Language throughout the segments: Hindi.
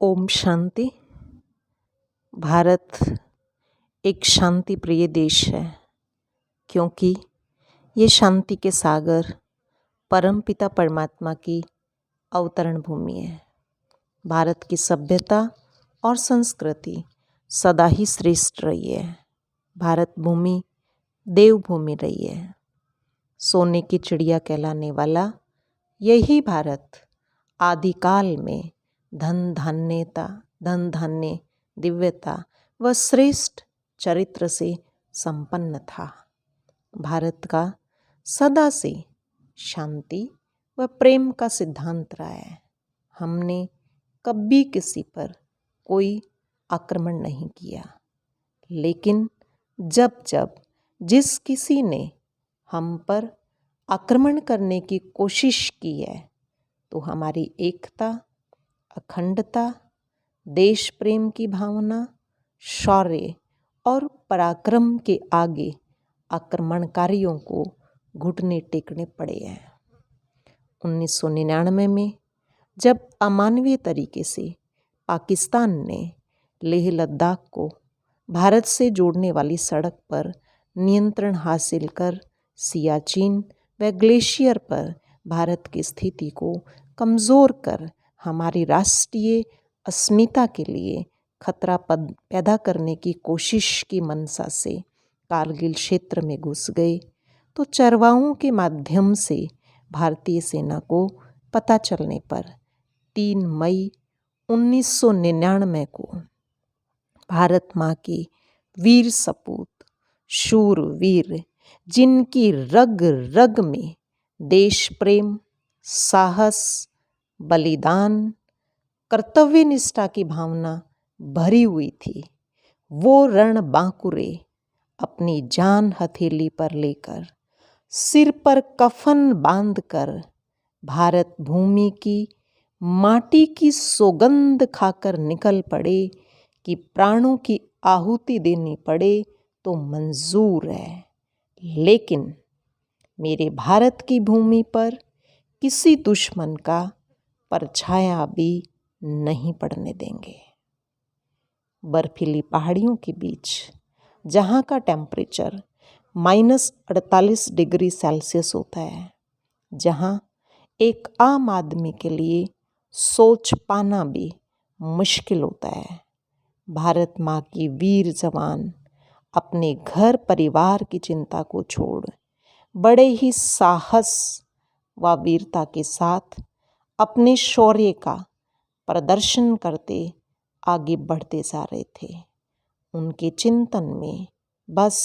ओम शांति। भारत एक शांति प्रिय देश है क्योंकि ये शांति के सागर परमपिता परमात्मा की अवतरण भूमि है। भारत की सभ्यता और संस्कृति सदा ही श्रेष्ठ रही है। भारत भूमि देवभूमि रही है। सोने की चिड़िया कहलाने वाला यही भारत आदिकाल में धन धान्य दिव्यता व श्रेष्ठ चरित्र से संपन्न था। भारत का सदा से शांति व प्रेम का सिद्धांत रहा है। हमने कभी किसी पर कोई आक्रमण नहीं किया, लेकिन जब जब जिस किसी ने हम पर आक्रमण करने की कोशिश की है तो हमारी एकता, अखंडता, देश प्रेम की भावना, शौर्य और पराक्रम के आगे आक्रमणकारियों को घुटने टेकने पड़े हैं। 1999 में जब अमानवीय तरीके से पाकिस्तान ने लेह लद्दाख को भारत से जोड़ने वाली सड़क पर नियंत्रण हासिल कर सियाचिन व ग्लेशियर पर भारत की स्थिति को कमज़ोर कर हमारी राष्ट्रीय अस्मिता के लिए खतरा पैदा करने की कोशिश की मंशा से कारगिल क्षेत्र में घुस गए तो चरवाहों के माध्यम से भारतीय सेना को पता चलने पर 3 मई 1999 को भारत माँ के वीर सपूत, शूरवीर, जिनकी रग रग में देश प्रेम, साहस, बलिदान, कर्तव्य निष्ठा की भावना भरी हुई थी, वो रणबांकुरे अपनी जान हथेली पर लेकर, सिर पर कफन बांधकर भारत भूमि की माटी की सौगंध खाकर निकल पड़े कि प्राणों की आहुति देनी पड़े तो मंजूर है, लेकिन मेरे भारत की भूमि पर किसी दुश्मन का परछाया भी नहीं पड़ने देंगे। बर्फीली पहाड़ियों के बीच जहाँ का टेम्परेचर -48 डिग्री सेल्सियस होता है, जहाँ एक आम आदमी के लिए सोच पाना भी मुश्किल होता है, भारत माँ की वीर जवान अपने घर परिवार की चिंता को छोड़ बड़े ही साहस व वीरता के साथ अपने शौर्य का प्रदर्शन करते आगे बढ़ते जा रहे थे। उनके चिंतन में बस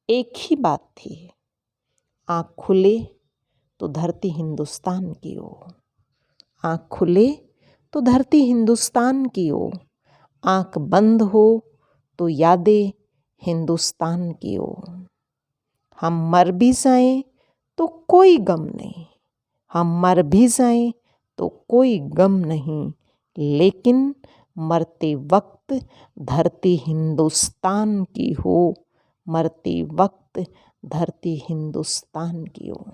एक ही बात थी, आँख खुले तो धरती हिंदुस्तान की ओर, आँख खुले तो धरती हिंदुस्तान की ओर, आँख बंद हो तो यादें हिंदुस्तान की ओर। हम मर भी जाएं तो कोई गम नहीं, हम मर भी जाएं तो कोई गम नहीं, लेकिन मरते वक्त धरती हिंदुस्तान की हो, मरते वक्त धरती हिंदुस्तान की हो।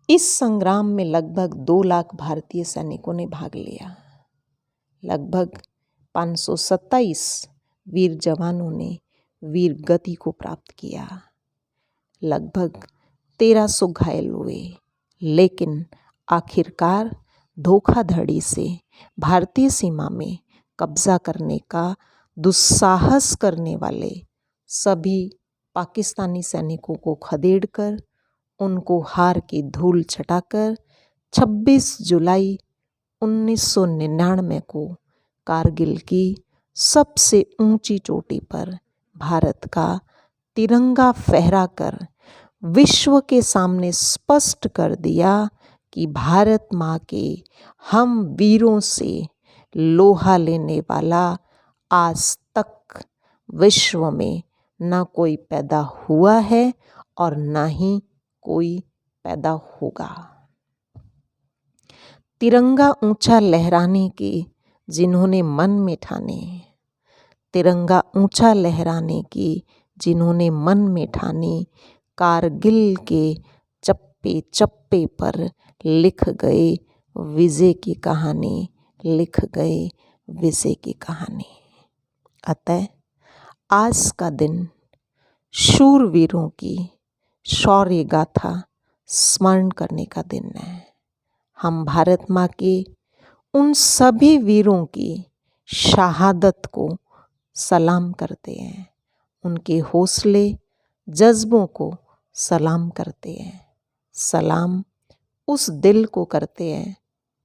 इस संग्राम में लगभग 2 लाख भारतीय सैनिकों ने भाग लिया। लगभग 527 वीर जवानों ने वीर गति को प्राप्त किया। लगभग 1300 घायल हुए, लेकिन आखिरकार धोखाधड़ी से भारतीय सीमा में कब्जा करने का दुस्साहस करने वाले सभी पाकिस्तानी सैनिकों को खदेड़कर उनको हार की धूल चटाकर 26 जुलाई 1999 को कारगिल की सबसे ऊंची चोटी पर भारत का तिरंगा फहराकर विश्व के सामने स्पष्ट कर दिया कि भारत माँ के हम वीरों से लोहा लेने वाला आज तक विश्व में न कोई पैदा हुआ है और न ही कोई पैदा होगा। तिरंगा ऊंचा लहराने के जिन्होंने मन में ठाने, तिरंगा ऊंचा लहराने की जिन्होंने मन में ठाने, कारगिल के चप्पे चप्पे पर लिख गए विजय की कहानी लिख गए, विजय की कहानी। अतः आज का दिन शूरवीरों की शौर्य गाथा स्मरण करने का दिन है। हम भारत माँ के उन सभी वीरों की शहादत को सलाम करते हैं, उनके हौसले जज्बों को सलाम करते हैं। सलाम उस दिल को करते हैं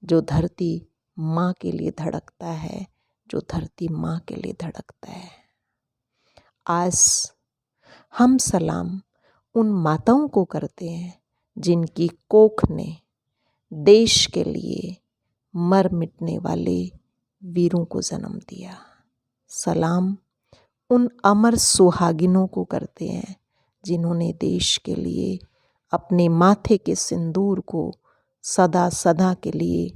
जो धरती माँ के लिए धड़कता है, जो धरती माँ के लिए धड़कता है। आज हम सलाम उन माताओं को करते हैं जिनकी कोख ने देश के लिए मर मिटने वाले वीरों को जन्म दिया। सलाम उन अमर सुहागिनों को करते हैं जिन्होंने देश के लिए अपने माथे के सिंदूर को सदा सदा के लिए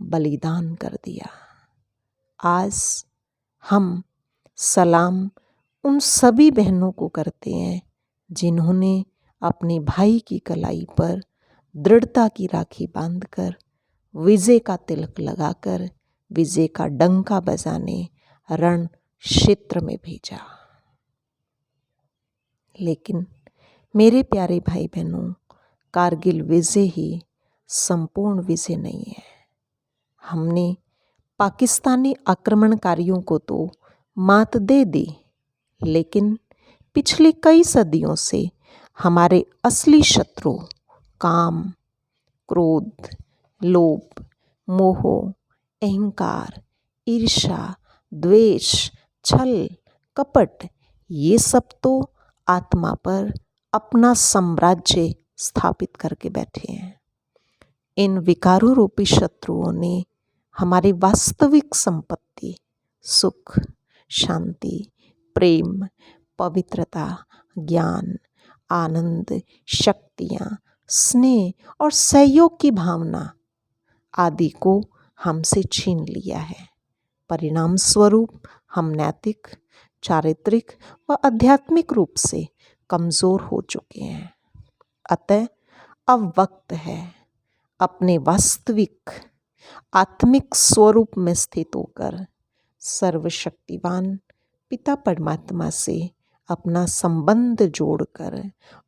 बलिदान कर दिया। आज हम सलाम उन सभी बहनों को करते हैं जिन्होंने अपने भाई की कलाई पर दृढ़ता की राखी बांधकर, विजय का तिलक लगाकर, विजय का डंका बजाने रण क्षेत्र में भेजा। लेकिन मेरे प्यारे भाई बहनों, कारगिल विजय ही संपूर्ण विजय नहीं है। हमने पाकिस्तानी आक्रमणकारियों को तो मात दे दी, लेकिन पिछले कई सदियों से हमारे असली शत्रु काम, क्रोध, लोभ, मोह, अहंकार, ईर्ष्या, द्वेष, छल, कपट, ये सब तो आत्मा पर अपना साम्राज्य स्थापित करके बैठे हैं। इन विकारों रूपी शत्रुओं ने हमारी वास्तविक संपत्ति, सुख, शांति, प्रेम, पवित्रता, ज्ञान, आनंद, शक्तियाँ, स्नेह और सहयोग की भावना आदि को हमसे छीन लिया है। परिणाम स्वरूप हम नैतिक, चारित्रिक व आध्यात्मिक रूप से कमज़ोर हो चुके हैं। अतः अब वक्त है अपने वास्तविक आत्मिक स्वरूप में स्थित होकर सर्वशक्तिवान पिता परमात्मा से अपना संबंध जोड़कर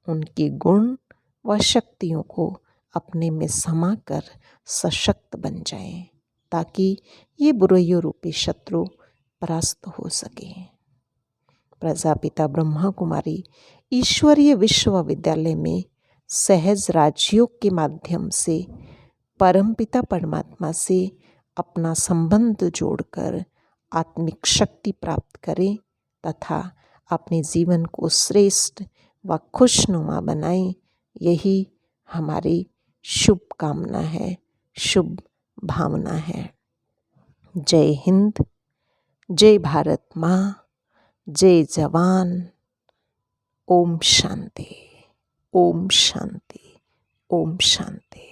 उनके गुण व शक्तियों को अपने में समाकर सशक्त बन जाएं, ताकि ये बुराइयों रूपी शत्रु परास्त हो सके। प्रजापिता ब्रह्मा कुमारी ईश्वरीय विश्वविद्यालय में सहज राजयोग के माध्यम से परमपिता परमात्मा से अपना संबंध जोड़कर आत्मिक शक्ति प्राप्त करें तथा अपने जीवन को श्रेष्ठ व खुशनुमा बनाएं। यही हमारी शुभ कामना है, शुभ भावना है। जय हिंद, जय भारत माँ, जय जवान। ओम शांति, ओम शांति, ओम शांति।